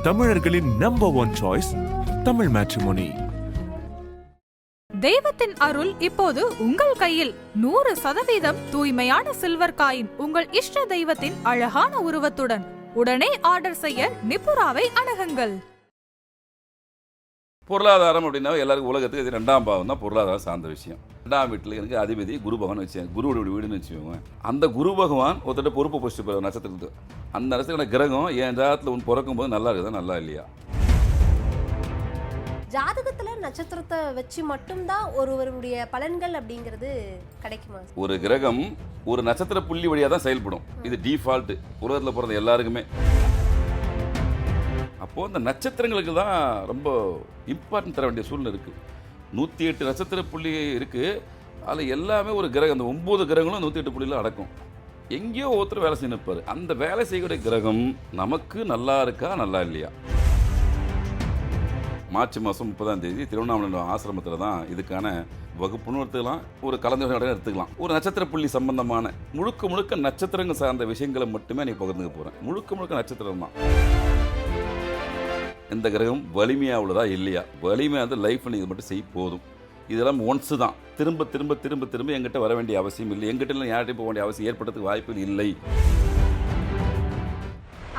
தமிழர்களின் number one choice Tamil matrimony. தெய்வத்தின் அருள் இப்போது உங்கள் கையில். 100% தூய்மையான சில்வர் காயின் உங்கள் இஷ்ட தெய்வத்தின் அழகான உருவத்துடன் உடனே ஆர்டர் செய்ய நிபுராவை அணுகுங்கள். பொருளாதாரம் அப்படின்னா எல்லாருக்கும் உலகத்துக்கு இது 2ஆம் பாவம் தான் பொருளாதாரம் சார்ந்த விஷயம். 2ஆம் வீட்டில் எனக்கு அதிபதி குரு பகவான் வச்சேன், குருவோட வீடுன்னு வச்சுக்கோங்க. அந்த குரு பகவான் ஒருத்தட்ட பொறுப்பு போஸ்ட் போகிற நட்சத்திரத்துக்கு, அந்த நட்சத்திர கிரகம் என் ஜாதகத்தில் ஒன்று பிறக்கும் போது நல்லா இருக்குதா நல்லா இல்லையா? ஜாதகத்துல நட்சத்திரத்தை வச்சு மட்டும்தான் ஒருவருடைய பலன்கள் அப்படிங்கிறது கிடைக்குமா? ஒரு கிரகம் ஒரு நட்சத்திர புள்ளி வழியாக தான் செயல்படும். இது டிஃபால்ட்டு உலகத்தில் பிறந்த எல்லாருக்குமே. அப்போது அந்த நட்சத்திரங்களுக்கு தான் ரொம்ப இம்பார்ட்டன்ட் தர வேண்டிய சூழ்நிலை இருக்குது. 108 நட்சத்திர புள்ளி இருக்குது. அதில் எல்லாமே ஒரு கிரகம், அந்த 9 கிரகங்களும் 108 புள்ளியில் அடக்கும். எங்கேயோ ஒருத்தர் வேலை செய்ய நிற்பார். அந்த வேலை செய்யக்கூடிய கிரகம் நமக்கு நல்லா இருக்கா நல்லா இல்லையா? மார்ச் மாதம் 30ஆம் தேதி திருவண்ணாமலை ஆசிரமத்தில் தான் இதுக்கான வகுப்புன்னு எடுத்துக்கலாம், ஒரு கலந்துரையாடல் எடுத்துக்கலாம். ஒரு நட்சத்திர புள்ளி சம்பந்தமான முழுக்க நட்சத்திரங்கள் சார்ந்த விஷயங்களை மட்டுமே நீ பகிர்ந்துக்க போகிறேன். முழுக்க நட்சத்திரம் தான். இந்த கிரகம் வலிமையாக உள்ளதா இல்லையா? வலிமையாக வந்து லைஃப்பில் இது மட்டும் செய்ய போதும். இதெல்லாம் ஒன்ஸு தான். திரும்ப திரும்ப திரும்ப திரும்ப எங்கிட்ட வர வேண்டிய அவசியம் இல்லை. எங்கிட்ட யார்கிட்டையும் போக வேண்டிய அவசியம் ஏற்படுறதுக்கு வாய்ப்புகள் இல்லை.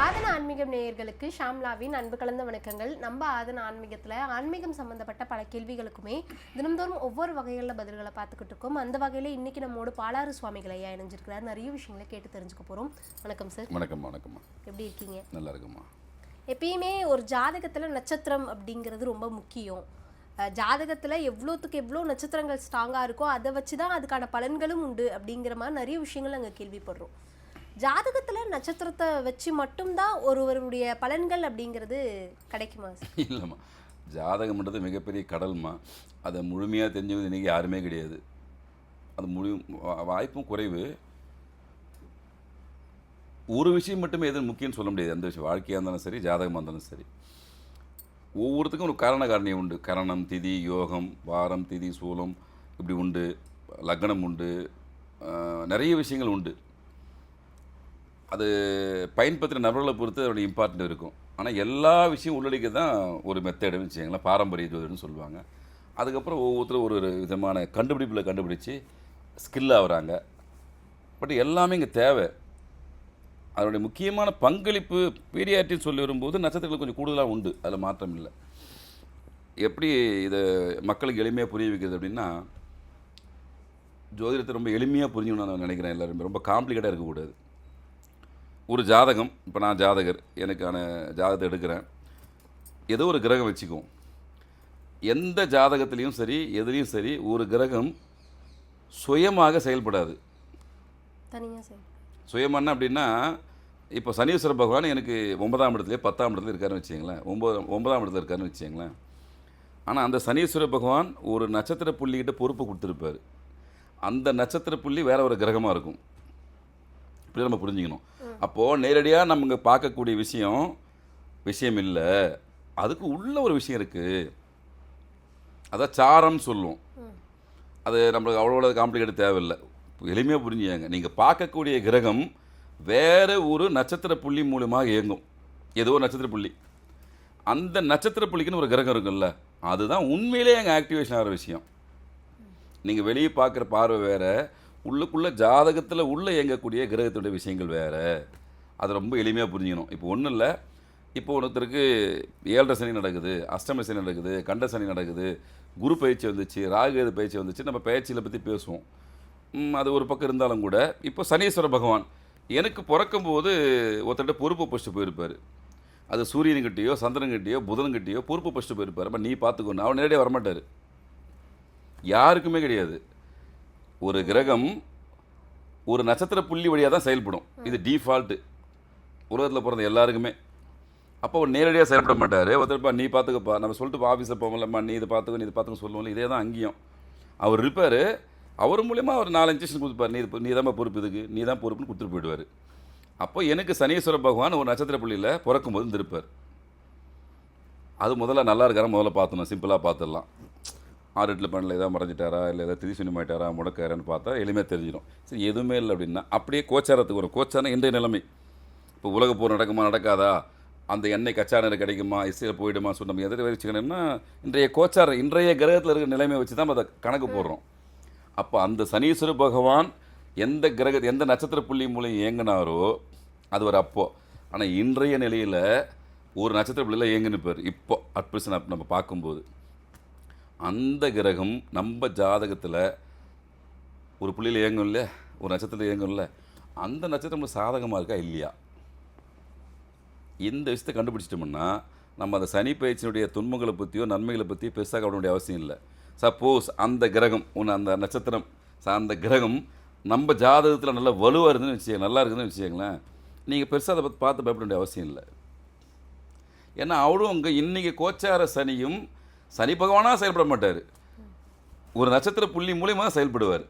ஆதன ஆன்மீகம் நேயர்களுக்கு ஷாம்லாவின் அன்பு கலந்த வணக்கங்கள். நம்ம ஆதன ஆன்மீகத்தில் ஆன்மீகம் சம்மந்தப்பட்ட பல கேள்விகளுக்குமே தினம்தோறும் ஒவ்வொரு வகைகளில் பதில்களை பார்த்துக்கிட்டு இருக்கோம். அந்த வகையில் இன்னைக்கு நம்மோடு பாலாறு சுவாமிகள் ஐயா இணைஞ்சிருக்கிறார். நிறைய விஷயங்களை கேட்டு தெரிஞ்சுக்க போகிறோம். வணக்கம் சார். வணக்கம்மா. எப்படி இருக்கீங்க? நல்லா இருக்குமா. எப்பயுமே ஒரு ஜாதகத்தில் நட்சத்திரம் அப்படிங்கிறது ரொம்ப முக்கியம். ஜாதகத்தில் எவ்வளோ நட்சத்திரங்கள் ஸ்ட்ராங்காக இருக்கோ அதை வச்சு தான் அதுக்கான பலன்களும் உண்டு அப்படிங்கிற மாதிரி நிறைய விஷயங்கள் நாங்கள் கேள்விப்படுறோம். ஜாதகத்தில் நட்சத்திரத்தை வச்சு மட்டும்தான் ஒருவருடைய பலன்கள் அப்படிங்கிறது கிடைக்குமா? இல்லைம்மா, ஜாதகம்ன்றது மிகப்பெரிய கடல்மா. அதை முழுமையாக தெரிஞ்சவங்க இன்றைக்கி யாருமே கிடையாது. அது வாய்ப்பும் குறைவு. ஒரு விஷயம் மட்டுமே எது முக்கியம்னு சொல்ல முடியாது. அந்த விஷயம் வாழ்க்கையாக இருந்தாலும் சரி, ஜாதகமாக இருந்தாலும் சரி, ஒவ்வொருத்துக்கும் ஒரு காரணியம் உண்டு. கரணம், திதி, யோகம், வாரம், திதி, சூலம் இப்படி உண்டு. லக்னம் உண்டு. நிறைய விஷயங்கள் உண்டு. அது பயன்படுத்துகிற நபர்களை பொறுத்து அதோடைய இம்பார்ட்டன்ட் இருக்கும். ஆனால் எல்லா விஷயம் உள்ளடக்கி தான் ஒரு மெத்தடுன்னு வச்சுக்கோங்களேன், பாரம்பரிய ஜோதிடம்னு சொல்லுவாங்க. அதுக்கப்புறம் ஒவ்வொருத்தரும் ஒரு விதமான கண்டுபிடிப்பில் கண்டுபிடிச்சி ஸ்கில் ஆகுறாங்க. பட் எல்லாமே இங்கே தேவை. அதனுடைய முக்கியமான பங்களிப்பு பீரியாட்டின்னு சொல்லி வரும்போது நட்சத்திரங்கள் கொஞ்சம் கூடுதலாக உண்டு. அதில் மாற்றம் இல்லை. எப்படி இதை மக்களுக்கு எளிமையாக புரிய வைக்கிறது அப்படின்னா, ஜோதிடத்தை ரொம்ப எளிமையாக புரிஞ்சுக்கணும்னு நான் நினைக்கிறேன். எல்லோரும் ரொம்ப காம்ப்ளிகேட்டாக இருக்கக்கூடாது. ஒரு ஜாதகம், இப்போ நான் ஜாதகர், எனக்கான ஜாதகத்தை எடுக்கிறேன். ஏதோ ஒரு கிரகம் வச்சுக்குவோம். எந்த ஜாதகத்துலேயும் சரி, எதுலேயும் சரி, ஒரு கிரகம் சுயமாக செயல்படாது. தனியாக செயல்படும். சுயமான அப்படின்னா, இப்போ சனீஸ்வர பகவான் எனக்கு 9ஆம் இடத்துலேயே 10ஆம் இடத்துல இருக்காருன்னு வச்சுங்களேன், 9ஆம் இடத்துல இருக்காருன்னு வச்சுங்களேன். ஆனால் அந்த சனீஸ்வர பகவான் ஒரு நட்சத்திர புள்ளிக்கிட்ட பொறுப்பு கொடுத்துருப்பார். அந்த நட்சத்திர புள்ளி வேற ஒரு கிரகமாக இருக்கும். இப்படி நம்ம புரிஞ்சுக்கணும். அப்போது நேரடியாக நம்ம இங்கே பார்க்கக்கூடிய விஷயம் இல்லை, அதுக்கு உள்ள ஒரு விஷயம் இருக்குது. அதான் சாரம்னு சொல்லுவோம். அது நம்மளுக்கு அவ்வளோ காம்ப்ளிகேட் தேவையில்லை, எளிமையாக புரிஞ்சுங்க. நீங்கள் பார்க்கக்கூடிய கிரகம் வேறு ஒரு நட்சத்திர புள்ளி மூலமாக இயங்கும். ஏதோ ஒரு நட்சத்திர புள்ளி, அந்த நட்சத்திர புள்ளிக்குன்னு ஒரு கிரகம் இருக்குல்ல, அதுதான் உண்மையிலே எங்கள் ஆக்டிவேஷன் ஆகிற விஷயம். நீங்கள் வெளியே பார்க்குற பார்வை வேறு, உள்ளுக்குள்ளே ஜாதகத்தில் உள்ளே இயங்கக்கூடிய கிரகத்துடைய விஷயங்கள் வேறு. அதை ரொம்ப எளிமையாக புரிஞ்சுக்கணும். இப்போ ஒன்றும் இல்லை, இப்போ ஒருத்தருக்கு 7.5 சனி நடக்குது, அஷ்டம சனி நடக்குது, கண்ட சனி நடக்குது, குரு பயிற்சி வந்துச்சு, ராகு பயிற்சி வந்துச்சு. நம்ம பயிற்சியில் பற்றி பேசுவோம். அது ஒரு பக்கம் இருந்தாலும் கூட, இப்போ சனீஸ்வர பகவான் எனக்கு பிறக்கும்போது ஒருத்தர்கிட்ட பொறுப்பு பஸ்ட்டு போயிருப்பார். அது சூரியனுக்கிட்டேயோ சந்திரன்கிட்டேயோ புதன்கிட்டேயோ பொறுப்பு பஸ்ட்டு போயிருப்பார். அப்போ நீ பார்த்துக்கணும், அவன் நேரடியாக வரமாட்டார். யாருக்குமே கிடையாது. ஒரு கிரகம் ஒரு நட்சத்திர புள்ளி வழியாக தான் செயல்படும். இது டிஃபால்ட்டு உலகத்தில் பிறந்த எல்லாருக்குமே. அப்போ அவர் நேரடியாக செயல்பட மாட்டார். ஒருத்தர்ப்பா நீ பார்த்துக்கப்பா, நம்ம சொல்லிட்டு ஆஃபீஸில் போகலம்மா, நீ இதை பார்த்துக்கோ நீ இதை பார்த்துக்கோ சொல்லுவோம்ல, இதே தான் அங்கேயும். அவர் இருப்பார். அவர் மூலயமா அவர் 4 இன்ஜெக்ஷன் கொடுப்பார். நீ தான் பொறுப்பு, இதுக்கு நீ தான் பொறுப்புன்னு கொடுத்துட்டு போயிடுவார். அப்போ எனக்கு சனீஸ்வர பகவான் ஒரு நட்சத்திர புள்ளியில் பிறக்கும்போது இருந்திருப்பார். அது முதல்ல நல்லா இருக்காரா முதல்ல பார்த்துணும். சிம்பிளாக பார்த்துடலாம். 6-8 பண்ணல ஏதாவது மறைஞ்சிட்டாரா, இல்லை ஏதாவது திரிசூன்யமாயிட்டாரா, முடக்காரான்னு பார்த்தா எளிமையாக தெரிஞ்சிடும். சரி, எதுவுமே இல்லை அப்படின்னா அப்படியே கோச்சாரத்துக்கு வரும். கோச்சாரம் இன்றைய நிலைமை. இப்போ உலக போர் நடக்குமா நடக்காதா, அந்த எண்ணெய் கச்சா எண்ணெய் கிடைக்குமா, இசையில் போயிடுமா சொல்லி நம்ம எதிர வச்சுக்கணும்னா இன்றைய கிரகத்தில் இருக்கிற நிலைமையை வச்சு தான் அதை கணக்கு போடுறோம். அப்போ அந்த சனீஸ்வர பகவான் எந்த நட்சத்திர புள்ளி மூலம் இயங்கினாரோ அது ஒரு அப்போ. ஆனால் இன்றைய நிலையில் ஒரு நட்சத்திர புள்ளியில் இயங்குன்னு பேர் இப்போ அட்பிரசன் நம்ம பார்க்கும்போது அந்த கிரகம் நம்ம ஜாதகத்தில் ஒரு புள்ளியில் இயங்கும் இல்லை, ஒரு நட்சத்திரத்தில் இயங்கும் இல்லை, அந்த நட்சத்திரம் சாதகமாக இருக்கா இல்லையா, இந்த விஷயத்தை கண்டுபிடிச்சிட்டோம்னா நம்ம அந்த சனி பயிற்சியினுடைய துன்பங்களை பற்றியோ நன்மைகளை பற்றியோ பெருசாக கவன வேண்டிய அவசியம் இல்லை. சப்போஸ் அந்த கிரகம் அந்த நட்சத்திரம் அந்த கிரகம் நம்ம ஜாதகத்தில் நல்லா வலுவாக இருந்துன்னு வச்சுக்கோங்க, நல்லா இருக்குதுன்னு வச்சுக்கோங்களேன், நீங்கள் பெருசாக அதை பார்த்து பயப்பட வேண்டிய அவசியம் இல்லை. ஏன்னா அவளும் அங்கே இன்றைக்கி கோச்சார சனியும் சனி பகவானாக செயல்பட மாட்டார், ஒரு நட்சத்திர புள்ளி மூலியமாக செயல்படுவார்.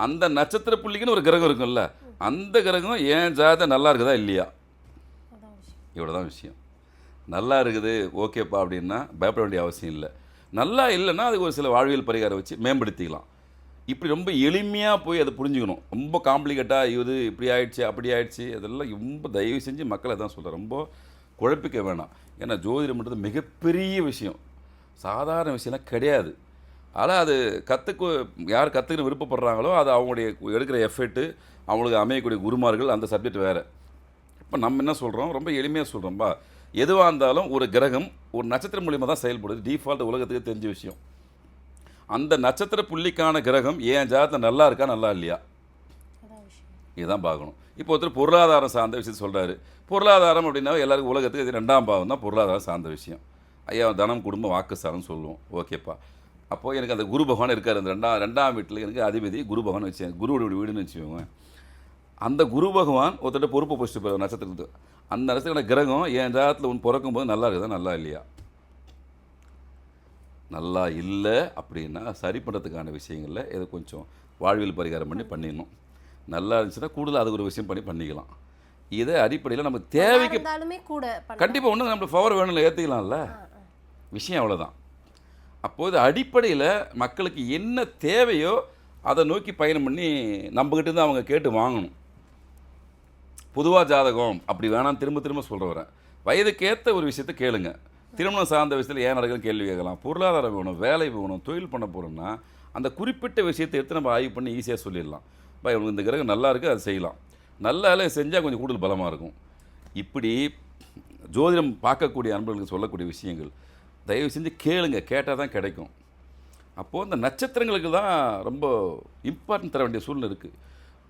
அந்த நட்சத்திர புள்ளிக்குன்னு ஒரு கிரகம் இருக்கும்ல, அந்த கிரகம் ஏன் ஜாதகம் நல்லா இருக்குதா இல்லையா, இவ்வளோ தான் விஷயம். நல்லா இருக்குது ஓகேப்பா அப்படின்னா பயப்பட வேண்டிய அவசியம் இல்லை. நல்லா இல்லைன்னா அதுக்கு ஒரு சில வாழ்வியல் பரிகாரம் வச்சு மேம்படுத்திக்கலாம். இப்படி ரொம்ப எளிமையாக போய் அதை புரிஞ்சுக்கணும். ரொம்ப காம்ப்ளிகேட்டாக இது இப்படி ஆயிடுச்சு அப்படி ஆயிடுச்சு அதெல்லாம் ரொம்ப தயவு செஞ்சு மக்களை தான் சொல்கிறேன், ரொம்ப குழப்பிக்க வேணாம். ஏன்னா ஜோதிடம்ன்றது மிகப்பெரிய விஷயம், சாதாரண விஷயம்லாம் கிடையாது. ஆனால் அது யார் கற்றுக்கிற விருப்பப்படுறாங்களோ அது அவங்களுடைய எடுக்கிற எஃபர்ட்டு, அவங்களுக்கு அமையக்கூடிய குருமார்கள், அந்த சப்ஜெக்ட் வேறு. இப்போ நம்ம என்ன சொல்கிறோம், ரொம்ப எளிமையாக சொல்கிறோம்பா, எதுவாக இருந்தாலும் ஒரு கிரகம் ஒரு நட்சத்திரம் மூலியமாக தான் செயல்படுது. டிஃபால்ட் உலகத்துக்கு தெரிஞ்ச விஷயம். அந்த நட்சத்திர புள்ளிக்கான கிரகம் ஏன் ஜாதகத்தில் நல்லா இருக்கா நல்லா இல்லையா இதுதான் பார்க்கணும். இப்போ ஒருத்தர் பொருளாதாரம் சார்ந்த விஷயத்தை சொல்கிறாரு. பொருளாதாரம் அப்படின்னா எல்லாருக்கும் உலகத்துக்கு இது 2ஆம் பாவம் தான் பொருளாதாரம் சார்ந்த விஷயம். ஐயா தனம் குடும்பம் வாக்குஸ்தானம்னு சொல்லுவோம். ஓகேப்பா, அப்போது எனக்கு அந்த குரு பகவான் இருக்கார், அந்த ரெண்டாம் வீட்டில் எனக்கு அதிபதி குரு பகவான் வச்சு குருவோட வீடுன்னு வச்சுக்கோங்க. அந்த குரு பகவான் ஒருத்தர் பொறுப்பை போச்சுட்டு போகிற நட்சத்திரத்துக்கு, அந்த நட்சத்திர கிரகம் என் ஜாதகத்தில் ஒன்று பிறக்கும்போது நல்லா இருக்குதா நல்லா இல்லையா, நல்லா இல்லை அப்படின்னா சரி பண்ணுறதுக்கான விஷயங்களில் இதை கொஞ்சம் வாழ்வியல் பரிகாரம் பண்ணிடணும். நல்லா இருந்துச்சுன்னா கூடுதல் அதுக்கு ஒரு விஷயம் பண்ணிக்கலாம். இதை அடிப்படையில் நம்ம தேவைக்கு கூட கண்டிப்பாக ஒன்று நம்மளுக்கு பவர் வேணும்ல, ஏற்றிக்கலாம்ல, விஷயம் அவ்வளோதான். அப்போது அடிப்படையில் மக்களுக்கு என்ன தேவையோ அதை நோக்கி பயணம் பண்ணி நம்மக்கிட்ட இருந்து அவங்க கேட்டு வாங்கணும். பொதுவாக ஜாதகம் அப்படி வேணாம் திரும்ப திரும்ப சொல்கிறவரேன். வயதுக்கேற்ற ஒரு விஷயத்தை கேளுங்க. திருமணம் சார்ந்த விஷயத்தில் ஏன் நடக்குதுன்னு கேள்வி கேட்கலாம். பொருளாதாரம் வேணும், வேலை வேணும், தொழில் பண்ண போகிறோம்னா அந்த குறிப்பிட்ட விஷயத்தை எடுத்து நம்ம ஆய்வு பண்ணி ஈஸியாக சொல்லிடலாம். இவங்களுக்கு இந்த கிரகம் நல்லா இருக்குது, அதை செய்யலாம். நல்லா செஞ்சால் கொஞ்சம் கூடுதல் பலமாக இருக்கும். இப்படி ஜோதிடம் பார்க்கக்கூடிய அன்பர்களுக்கு சொல்லக்கூடிய விஷயங்கள் தயவு செஞ்சு கேளுங்க, கேட்டால் தான் கிடைக்கும். அப்போது இந்த நட்சத்திரங்களுக்கு தான் ரொம்ப இம்பார்ட்டன்ட் தர வேண்டிய சூழ்நிலை இருக்குது.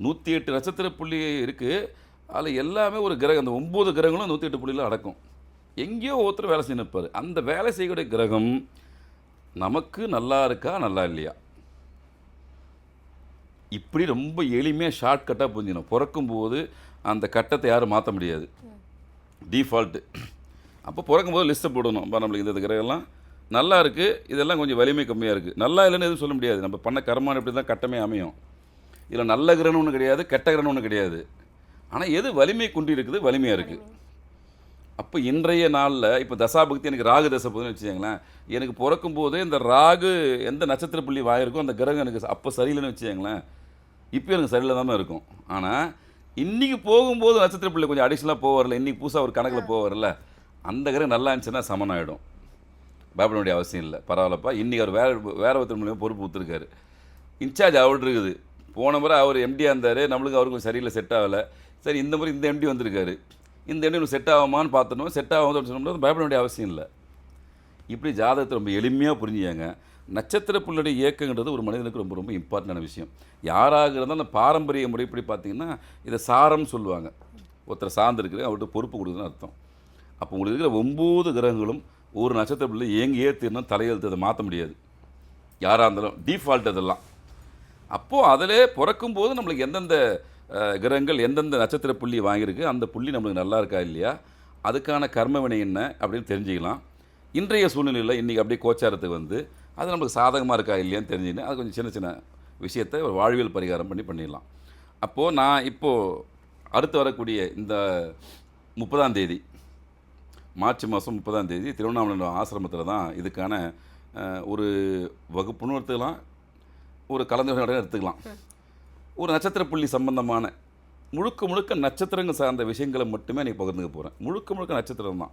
108 நட்சத்திர புள்ளி இருக்குது, அதில் எல்லாமே ஒரு கிரகம், அந்த 9 கிரகங்களும் 108 புள்ளியில் அடக்கும். எங்கேயோ ஒருத்தர் வேலை செய்ய நிற்பார். அந்த வேலை செய்யக்கூடிய கிரகம் நமக்கு நல்லா இருக்கா நல்லா இல்லையா, இப்படி ரொம்ப எளிமையாக ஷார்ட்கட்டாக புரிஞ்சிடணும். பிறக்கும்போது அந்த கட்டத்தை யாரும் மாற்ற முடியாது, டிஃபால்ட்டு. அப்போ பிறக்கும்போது லிஸ்ட்டை போடணும். நம்மளுக்கு இந்த கிரகம்லாம் நல்லா இருக்குது, இதெல்லாம் கொஞ்சம் வலிமை கம்மியாக இருக்குது, நல்லா இல்லைன்னு எதுவும் சொல்ல முடியாது. நம்ம பண்ண கர்மான் இப்படி தான் கட்டமே அமையும். இதில் நல்ல கிரகம்னு ஒன்று கிடையாது, கெட்ட கிரகம்னு ஒன்று கிடையாது. ஆனால் எது வலிமை குன்றி இருக்குது, வலிமையாக இருக்குது. அப்போ இன்றைய நாளில் இப்போ தசாபக்தி எனக்கு ராகு தசை போதுன்னு வச்சுக்கோங்களேன், எனக்கு பிறக்கும்போதே இந்த ராகு எந்த நட்சத்திர புள்ளி வாயிருக்கோ அந்த கிரகம் எனக்கு அப்போ சரியில்லைன்னு வச்சுக்கோங்களேன், இப்போ எனக்கு சரியில்லை தான் இருக்கும். ஆனால் இன்றைக்கி போகும்போது நட்சத்திர புள்ளி கொஞ்சம் அடிஷ்னலாக போவார்ல, இன்றைக்கி புதுசாக ஒரு கணக்கில் போவார்ல, அந்த கிரகம் நல்லா இருந்துச்சுன்னா சமனாகிடும். பயப்பட வேண்டிய அவசியம் இல்லை. பரவாயில்லப்பா, இன்றைக்கி அவர் வேற ஒருத்தர் மூலியமாக பொறுப்பு கொடுத்துருக்காரு, இன்சார்ஜ் அவர் இருக்குது. போன முறை அவர் எம்டியாக இருந்தார், நம்மளுக்கு அவருக்கு சரியில்லை, செட் ஆகலை. சரி, இந்த முறை இந்த எம்டி வந்திருக்காரு, இந்த எம்டி செட் ஆகுமான்னு பார்த்தோம், செட் ஆகும் சொன்னோம்னா பயப்பட வேண்டிய அவசியம் இல்லை. இப்படி ஜாதகத்தை ரொம்ப எளிமையாக புரிஞ்சுங்க. நட்சத்திர புள்ளியுடைய இயக்கங்கிறது ஒரு மனிதனுக்கு ரொம்ப ரொம்ப இம்பார்ட்டண்டான விஷயம். யாராக இருந்தால் அந்த பாரம்பரிய முறைப்படி பார்த்திங்கன்னா இதை சாரம்னு சொல்லுவாங்க. ஒருத்தர் சார்ந்திருக்கு, அவர்கிட்ட பொறுப்பு கொடுக்குதுன்னு அர்த்தம். அப்போ உங்களுக்கு இருக்கிற 9 கிரகங்களும் ஒரு நட்சத்திர புள்ளி இயங்கியே தீரணும், தலையெழுத்து அதை மாற்ற முடியாது. யாராக இருந்தாலும் டிஃபால்ட் அதெல்லாம். அப்போது அதில் பிறக்கும்போது நம்மளுக்கு எந்தெந்த கிரகங்கள் எந்தெந்த நட்சத்திர புள்ளி வாங்கியிருக்கு, அந்த புள்ளி நம்மளுக்கு நல்லா இருக்கா இல்லையா, அதுக்கான கர்ம வினை என்ன அப்படின்னு தெரிஞ்சுக்கலாம். இன்றைய சூழ்நிலையில் இன்றைக்கி அப்படியே கோச்சாரத்துக்கு வந்து அது நம்மளுக்கு சாதகமாக இருக்கா இல்லையான்னு தெரிஞ்சுக்கின்னு அது கொஞ்சம் சின்ன சின்ன விஷயத்தை ஒரு வாழ்வியல் பரிகாரம் பண்ணிடலாம். அப்போது நான் இப்போது அடுத்து வரக்கூடிய இந்த 30ஆம் தேதி மார்ச் மாதம் 30ஆம் தேதி திருவண்ணாமலை ஆசிரமத்தில் தான் இதுக்கான ஒரு வகுப்புன்னு எடுத்துக்கலாம், ஒரு கலந்துரையாடல் எடுத்துக்கலாம். ஒரு நட்சத்திர புள்ளி சம்பந்தமான முழுக்க முழுக்க நட்சத்திரங்கள் சார்ந்த விஷயங்களை மட்டுமே நீ பகிர்ந்துக்க போகிறேன். முழுக்க முழுக்க நட்சத்திரம் தான்.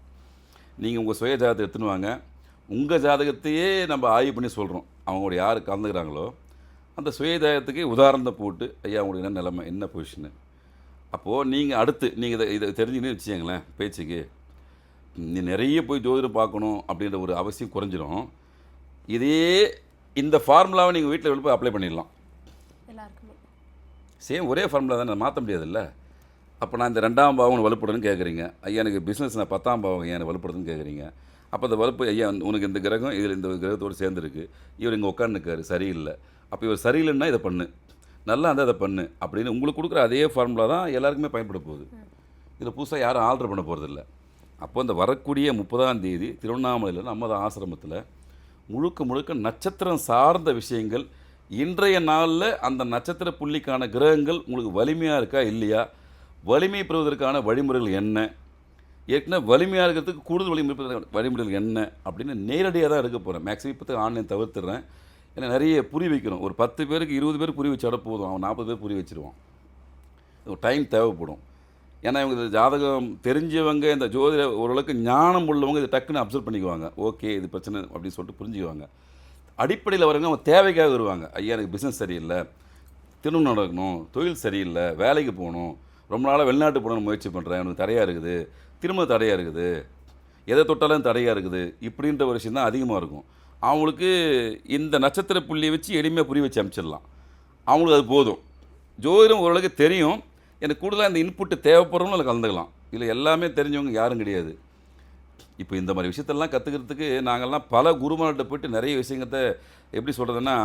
நீங்கள் உங்கள் சுய ஜாதகத்தை எடுத்துன்னு வாங்க. உங்கள் ஜாதகத்தையே நம்ம ஆய்வு பண்ணி சொல்கிறோம். அவங்களோட யார் கலந்துக்கிறாங்களோ அந்த சுய ஜாதகத்துக்கு உதாரணத்தை போட்டு ஐயா உங்களுக்கு என்ன நிலைமை, என்ன பொசிஷனு. அப்போது நீங்கள் அடுத்து நீங்கள் இதை தெரிஞ்சுக்கின்னு வச்சுக்கங்களேன், பேச்சுக்கு நீ நிறைய போய் ஜோதிடம் பார்க்கணும் அப்படின்ற ஒரு அவசியம் குறைஞ்சிரும். இதே இந்த ஃபார்முலாவை நீங்கள் வீட்டில் போய் அப்ளை பண்ணிடலாம். எல்லாருக்குமே சேம் ஒரே ஃபார்முலா தானே, மாற்ற முடியாதுல்ல. அப்போ நான் இந்த 2ஆம் பாவம் வலுப்படுதுன்னு கேட்குறீங்க. ஐயா எனக்கு பிஸ்னஸ் நான் 10ஆம் பாவம் எனக்கு வலுப்படுதுன்னு கேட்குறீங்க. அப்போ அந்த வலுப்பு ஐயா உனக்கு இந்த கிரகம் இதில் இந்த கிரகத்தோடு சேர்ந்துருக்கு, இவர் இங்கே உட்காந்துருக்காரு சரியில்லை, அப்போ இவர் சரியில்லைன்னா இதை பண்ணு, நல்லா இருந்தால் அதை பண்ணு அப்படின்னு உங்களுக்கு கொடுக்குற அதே ஃபார்முலா தான் எல்லாருக்குமே பயன்பட போகுது. இதில் புதுசாக யாரும் ஆல்ட்ரு பண்ண போகிறதில்ல. அப்போ இந்த வரக்கூடிய 30ஆம் தேதி திருவண்ணாமலையில் நமது ஆசிரமத்தில் முழுக்க முழுக்க நட்சத்திரம் சார்ந்த விஷயங்கள், இன்றைய நாளில் அந்த நட்சத்திர புள்ளிக்கான கிரகங்கள் உங்களுக்கு வலிமையாக இருக்கா இல்லையா, வலிமை பெறுவதற்கான வழிமுறைகள் என்ன, ஏற்கனவே வலிமையாக இருக்கிறதுக்கு கூடுதல் வழிமுறைகள் என்ன அப்படின்னு நேரடியாக தான் எடுக்க போகிறேன். மேக்ஸிமம் இப்போ ஆன்லைன் தவிர்த்துறேன். ஏன்னா நிறைய புரிய வைக்கணும். ஒரு 10 பேருக்கு 20 பேர் புரிய வச்சாட போதும், அவன் 40 பேர் புரிய வச்சுருவான். டைம் தேவைப்படும். ஏன்னா இவங்க இந்த ஜாதகம் தெரிஞ்சவங்க, இந்த ஜோதிட ஓரளவுக்கு ஞானம் உள்ளவங்க இதை டக்குன்னு அப்சர்வ் பண்ணிக்குவாங்க. ஓகே இது பிரச்சனை அப்படின்னு சொல்லிட்டு புரிஞ்சுக்குவாங்க. அடிப்படையில் வரவங்க அவங்க தேவைக்காக வருவாங்க. ஐயா எனக்கு பிஸ்னஸ் சரியில்லை, திருமணம் நடக்கணும், தொழில் சரியில்லை, வேலைக்கு போகணும், ரொம்ப நாளாக வெளிநாட்டு போகணும்னு முயற்சி பண்ணுறேன், எனக்கு தடையாக இருக்குது, திரும்ப தடையாக இருக்குது, எதை தொட்டாலும் தடையாக இருக்குது, இப்படின்ற ஒரு விஷயம் தான் அதிகமாக இருக்கும். அவங்களுக்கு இந்த நட்சத்திர புள்ளியை வச்சு எளிமையாக புரிய வச்சு அனுப்பிச்சிடலாம். அவங்களுக்கு அது போதும். ஜோதிடம் ஓரளவுக்கு தெரியும், எனக்கு கூடுதலாக இந்த இன்புட்டு தேவைப்படுறவங்களும் அதில் கலந்துக்கலாம். இல்லை எல்லாமே தெரிஞ்சவங்க யாரும் கிடையாது. இப்போ இந்த மாதிரி விஷயத்தெல்லாம் கற்றுக்கிறதுக்கு நாங்கள்லாம் பல குருமார்கிட்ட போய்ட்டு நிறைய விஷயங்கத்தை எப்படி சொல்கிறதுன்னா,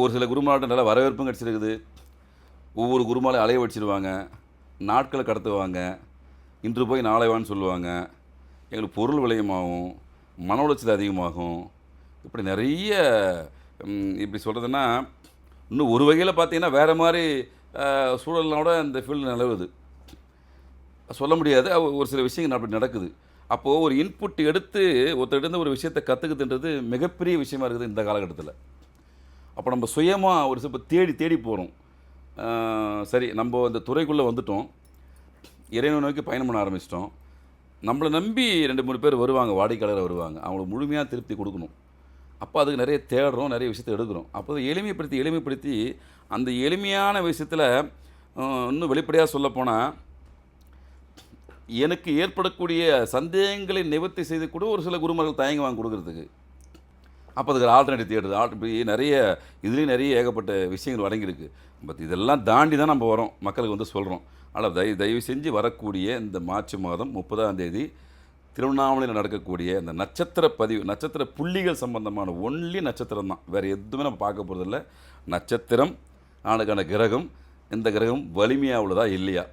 ஒரு சில குருமார்கிட்ட நல்லா வரவேற்பும் கிடச்சிருக்குது. ஒவ்வொரு குருமாலையும் அலைய வச்சிருவாங்க, நாட்களை கடத்துவாங்க, இன்று போய் நாளை வான்னு சொல்லுவாங்க, எங்களுக்கு பொருள் விலையமாகும், மன உளைச்சல் அதிகமாகும். இப்படி நிறைய இப்படி சொல்கிறதுன்னா இன்னும் ஒரு வகையில் பார்த்தீங்கன்னா வேறு மாதிரி சூழலோட இந்த ஃபீல்டு நிலவுது, சொல்ல முடியாது. ஒரு சில விஷயங்கள் அப்படி நடக்குது. அப்போது ஒரு இன்புட் எடுத்து ஒருத்தர்கிட்ட ஒரு விஷயத்தை கற்றுக்குதுன்றது மிகப்பெரிய விஷயமா இருக்குது இந்த காலகட்டத்தில். அப்போ நம்ம சுயமாக ஒரு சில தேடி தேடி போகிறோம். சரி நம்ம அந்த துறைக்குள்ளே வந்துட்டோம், இறைவனை நோக்கி பயணம் பண்ண ஆரம்பிச்சிட்டோம். நம்மளை நம்பி 2-3 பேர் வருவாங்க, வாடிக்கையாளர் வருவாங்க, அவங்களுக்கு முழுமையாக திருப்தி கொடுக்கணும். அப்போ அதுக்கு நிறைய தேடுறோம், நிறைய விஷயத்தை எடுக்கிறோம். அப்போ எளிமைப்படுத்தி அந்த எளிமையான விஷயத்தில் இன்னும் வெளிப்படையாக சொல்லப்போனால் எனக்கு ஏற்படக்கூடிய சந்தேகங்களை நிவர்த்தி செய்து கூட ஒரு சில குருமார்கள் தயங்குவாங்க கொடுக்குறதுக்கு. அப்போ அதுக்கு ஆல்டர்னேட்டிவ் தேடுறது, நிறைய இதுலேயும் நிறைய ஏகப்பட்ட விஷயங்கள் அடங்கியிருக்கு. பட் இதெல்லாம் தாண்டி தான் நம்ம வரோம், மக்களுக்கு வந்து சொல்கிறோம். ஆனால் தயவு செஞ்சு வரக்கூடிய இந்த மார்ச் மாதம் 30ஆம் தேதி திருவண்ணாமலையில் நடக்கக்கூடிய இந்த நட்சத்திர பதிவு, நட்சத்திர புள்ளிகள் சம்பந்தமான ஒன்லி நட்சத்திரம் தான், வேறு எதுவுமே நம்ம பார்க்க போகிறதில்ல. நட்சத்திரம் ஆளுக்கான கிரகம், இந்த கிரகம் வலிமையாக உள்ளதா இல்லையா,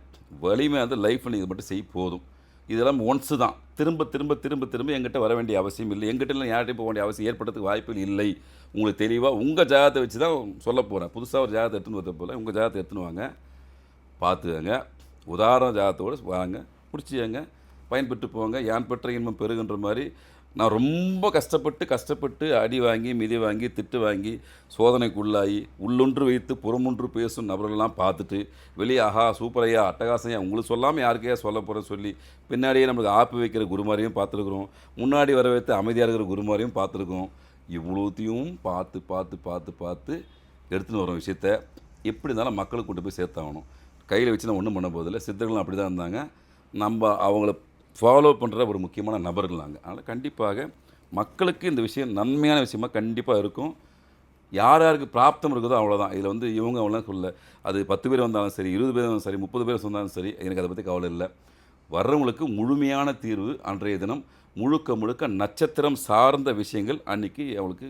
வலிமையாக வந்து லைஃப்பில் நீங்கள் மட்டும் செய்ய போதும். இதெல்லாம் ஒன்ஸு தான், திரும்ப திரும்ப திரும்ப திரும்ப எங்கிட்ட வர வேண்டிய அவசியம் இல்லை, எங்கிட்ட இல்லை யார்கிட்டையும் போக வேண்டிய அவசியம் ஏற்படுறதுக்கு வாய்ப்புகள் இல்லை. உங்களுக்கு தெளிவாக உங்கள் ஜாதகத்தை வச்சு தான் சொல்ல போகிறேன். புதுசாக ஒரு ஜாதகத்தை எடுத்துன்னு வரது போல் உங்கள் ஜாதகத்தை எடுத்துன்னு வாங்க, பார்த்துக்கங்க, உதாரண ஜாதகத்தோடு வாங்க, பிடிச்சிங்க, பயன்பெற்று போங்க. யான் பெற்ற இன்பம் பெருகுன்ற மாதிரி நான் ரொம்ப கஷ்டப்பட்டு அடி வாங்கி மிதி வாங்கி திட்டு வாங்கி சோதனைக்குள்ளாகி உள்ளொன்று வைத்து புறமொன்று பேசும் நபர்களெல்லாம் பார்த்துட்டு வெளியே ஆஹா சூப்பரையா அட்டகாசையா உங்களுக்கு சொல்லாமல் யாருக்கையா சொல்ல போகிறேன்னு சொல்லி பின்னாடியே நம்மளுக்கு ஆப்பு வைக்கிற குருமாரையும் பார்த்துருக்குறோம், முன்னாடி வர வைத்து அமைதியாக இருக்கிற குருமாரையும் பார்த்துருக்கோம். இவ்வளோத்தையும் பார்த்து எடுத்துன்னு வர விஷயத்த எப்படி இருந்தாலும் மக்களுக்கு கொண்டு போய் சேர்த்தாகணும். கையில் வச்சு நான் ஒன்றும் பண்ண போதில்லை. சித்தர்களும் அப்படி தான் இருந்தாங்க. நம்ம அவங்கள ஃபாலோ பண்ணுற ஒரு முக்கியமான நபர்கள் நாங்கள். அதனால் கண்டிப்பாக மக்களுக்கு இந்த விஷயம் நன்மையான விஷயமாக கண்டிப்பாக இருக்கும். யார் யாருக்கு பிராப்தம் இருக்குதோ அவ்வளோதான். இதில் வந்து இவங்க அவ்வளோதான் சொல்ல, அது 10 பேர் வந்தாலும் சரி, 20 பேர் வந்தாலும் சரி, 30 பேர் வந்தாலும் சரி, எனக்கு அதை பற்றி கவலை இல்லை. வர்றவங்களுக்கு முழுமையான தீர்வு அன்றைய தினம் முழுக்க நட்சத்திரம் சார்ந்த விஷயங்கள் அன்றைக்கி அவங்களுக்கு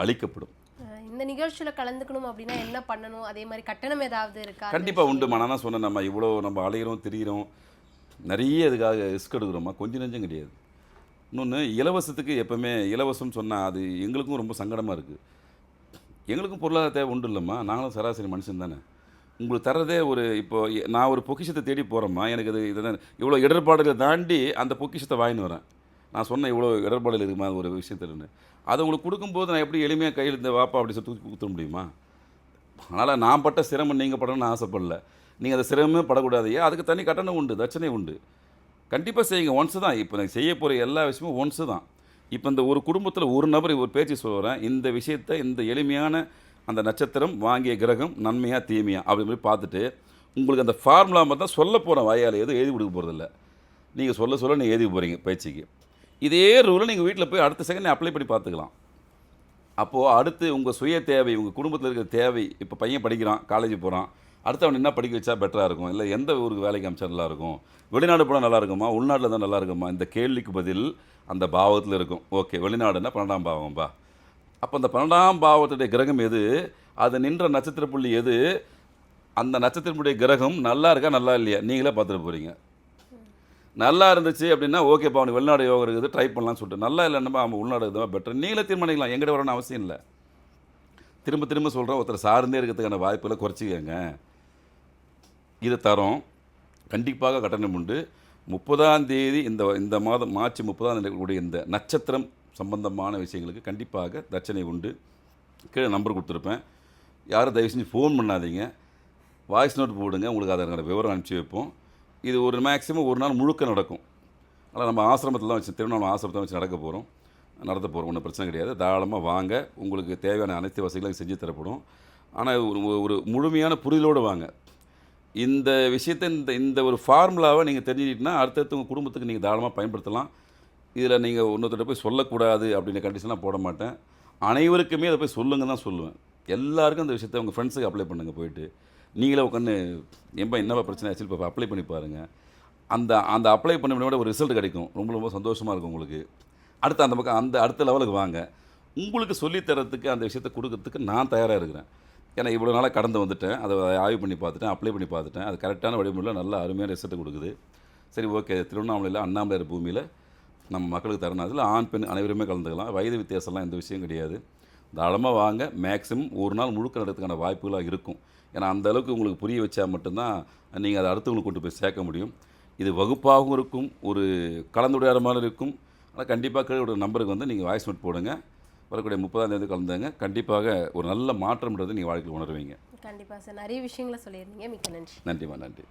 அளிக்கப்படும். இந்த நிகழ்ச்சியில் கலந்துக்கணும் அப்படின்னா என்ன பண்ணணும், அதே மாதிரி கட்டணம் ஏதாவது இருக்கா? கண்டிப்பாக உண்டு. நான் தான் சொன்னேன், நம்ம இவ்வளோ நம்ம அலைகிறோம் திரிகிறோம், நிறைய இதுக்காக ரிஸ்க் எடுக்கிறோமா, கொஞ்சம் நெஞ்சம் கிடையாது. இன்னொன்று இலவசத்துக்கு எப்போவுமே இலவசம்னு சொன்னால் அது எங்களுக்கும் ரொம்ப சங்கடமாக இருக்குது. எங்களுக்கும் பொருளாதார தேவை உண்டு இல்லைம்மா, நாங்களும் சராசரி மனுஷன் தானே. உங்களுக்கு தரதே ஒரு இப்போது நான் ஒரு பொக்கிஷத்தை தேடி போகிறேம்மா, எனக்கு இது இதுதான் இவ்வளோ இடர்பாடுகளை தாண்டி அந்த பொக்கிஷத்தை வாங்கின்னு வரேன். நான் சொன்னேன் இவ்வளோ இடர்பாடுகள் இருக்குமா ஒரு விஷயத்துலன்னு, அதை உங்களுக்கு கொடுக்கும்போது நான் எப்படி எளிமையாக கையில் இந்த வாப்பா அப்படி சொல்லி கொடுத்துட முடியுமா? அதனால் நான் பட்ட சிரமம் நீங்கள் படணும்னு ஆசைப்படல. நீங்கள் அதை சிரமமே படக்கூடாதையா, அதுக்கு தனி கட்டணம் உண்டு, தட்சணை உண்டு. கண்டிப்பாக செய்யுங்க. ஒன்ஸு தான். இப்போ நான் செய்ய போகிற எல்லா விஷயமும் ஒன்ஸு தான். இப்போ இந்த ஒரு குடும்பத்தில் ஒரு நபர் ஒரு பேச்சு சொல்கிறேன், இந்த விஷயத்தை இந்த எளிமையான அந்த நட்சத்திரம் வாங்கிய கிரகம் நன்மையா தீமையா அப்படி மாதிரி பார்த்துட்டு உங்களுக்கு அந்த ஃபார்முலா மட்டும் தான் சொல்ல போகிறேன். வாயால் எதுவும் எழுதி கொடுக்க போகிறதில்ல. நீங்கள் சொல்ல நீங்கள் எழுதி போகிறீங்க பேச்சுக்கு. இதே ரூலை நீங்கள் வீட்டில் போய் அடுத்த செகண்ட் அப்ளை பண்ணி பார்த்துக்கலாம். அப்போது அடுத்து உங்கள் சுய தேவை, உங்கள் குடும்பத்தில் இருக்கிற தேவை, இப்போ பையன் படிக்கிறான், காலேஜ் போகிறான், அடுத்து அவன் என்ன படிக்க வச்சா பெட்டராக இருக்கும், இல்லை எந்த ஊருக்கு வேலைக்கு அமிச்சா நல்லாயிருக்கும், வெளிநாடு போனால் நல்லா இருக்குமா, உள்நாட்டில் இருந்தால் நல்லா இருக்குமா, இந்த கேள்விக்கு பதில் அந்த பாவத்தில் இருக்கும். ஓகே, வெளிநாடுன்னா 12ஆம் பாவம்பா. அப்போ அந்த 12ஆம் பாவத்துடைய கிரகம் எது, அது நின்ற நட்சத்திர புள்ளி எது, அந்த நட்சத்திரமுடைய கிரகம் நல்லா இருக்கா நல்லா இல்லையா நீங்களே பார்த்துட்டு போகிறீங்க. நல்லா இருந்துச்சு அப்படின்னா ஓகேப்பா அவனுக்கு வெளிநாடு யோகம் இருக்குது ட்ரை பண்ணலாம்னு சொல்லிட்டு, நல்லா இல்லைன்னா அவன் உள்நாடு இருக்குதா பெட்டர் நீங்களே தீர்மானிக்கலாம். எங்கிட்ட வரணும்னு அவசியம் இல்லை. திரும்ப சொல்கிறேன், ஒருத்தர் சார்ந்தே இருக்கிறதுக்கான வாய்ப்புகளை குறைச்சிக்கங்க. இது தரோம். கண்டிப்பாக கட்டணம் உண்டு. 30ஆம் தேதி இந்த மாதம் மார்ச் 30ஆம் தேதி இருக்கக்கூடிய இந்த நட்சத்திரம் சம்பந்தமான விஷயங்களுக்கு கண்டிப்பாக தட்சணை உண்டு. கீழே நம்பர் கொடுத்துருப்பேன். யாரும் தயவு செஞ்சு ஃபோன் பண்ணாதீங்க, வாய்ஸ் நோட் போடுங்க. உங்களுக்கு அதற்கான விவரம் அனுப்பிச்சி வைப்போம். இது ஒரு மேக்ஸிமம் ஒரு நாள் முழுக்க நடக்கும். ஆனால் நம்ம ஆசிரமத்தில் தான் வச்சு, திருவண்ணாமலை ஆசிரமத்தில் வச்சு நடத்த போகிறோம். ஒன்றும் பிரச்சனை கிடையாது. தாராளமாக வாங்க. உங்களுக்கு தேவையான அனைத்து வசதிகளும் செஞ்சு தரப்படும். ஆனால் ஒரு முழுமையான புரிதலோடு வாங்க. இந்த விஷயத்தை இந்த ஒரு ஃபார்முலாவை நீங்கள் தெரிஞ்சுக்கிட்டீங்கன்னா அடுத்தடுத்து உங்கள் குடும்பத்துக்கு நீங்கள் தாராளமாக பயன்படுத்தலாம். இதில் நீங்கள் ஒன்றுத்தட்ட போய் சொல்லக்கூடாது அப்படின்ற கண்டிஷன்லாம் போட மாட்டேன். அனைவருக்குமே அதை போய் சொல்லுங்க தான் சொல்லுவேன். எல்லாருக்கும் அந்த விஷயத்தை உங்கள் ஃப்ரெண்ட்ஸுக்கு அப்ளை பண்ணுங்கள். போயிட்டு நீங்களே உட்காந்து என்னப்பா பிரச்சனை ஆச்சு இப்போ அப்ளை பண்ணி பாருங்கள். அந்த அப்ளை பண்ண விட ஒரு ரிசல்ட் கிடைக்கும். ரொம்ப சந்தோஷமாக இருக்கும் உங்களுக்கு. அடுத்து அந்த பக்கம் அடுத்த லெவலுக்கு வாங்க. உங்களுக்கு சொல்லித்தரத்துக்கு அந்த விஷயத்தை கொடுக்கறதுக்கு நான் தயாராக இருக்கிறேன். ஏன்னா இவ்வளோ நாளாக கடந்து வந்துட்டேன். அதை ஆய்வு பண்ணி பார்த்துட்டேன், அப்ளை பண்ணி பார்த்துட்டேன். அது கரெக்டான வழிமுறையில் நல்ல அருமையான ரிசல்ட் கொடுக்குது. சரி, ஓகே, திருவண்ணாமலையில் அண்ணாமலையார் பூமியில் நம்ம மக்களுக்கு தரணும். அதில் ஆண் பெண் அனைவருமே கலந்துக்கலாம். வயது வித்தியாசம்லாம் எந்த விஷயம் கிடையாது. தாராளமாக வாங்க. மேக்ஸிமம் ஒரு நாள் முழுக்க நடக்கிறதுக்கான வாய்ப்புகளாக இருக்கும். ஏன்னா அந்த அளவுக்கு உங்களுக்கு புரிய வச்சா மட்டும்தான் நீங்கள் அதை அடுத்தவங்களுக்கு கொண்டு போய் சேர்க்க முடியும். இது வகுப்பாகவும் இருக்கும், ஒரு கலந்துரையாடல் மாதிரி இருக்கும். ஆனால் கண்டிப்பாக கீழே ஒரு நம்பருக்கு வந்து நீங்கள் வாய்ஸ் நோட் போடுங்க. வரக்கூடிய 30ஆம் தேதி கலந்தாங்க. கண்டிப்பாக ஒரு நல்ல மாற்றம்ன்றது நீங்கள் வாழ்க்கையில் உணர்வீங்க. கண்டிப்பாக சார், நிறைய விஷயங்களை சொல்லியிருந்தீங்க. மிக்க நன்றி. நன்றிம்மா, நன்றி.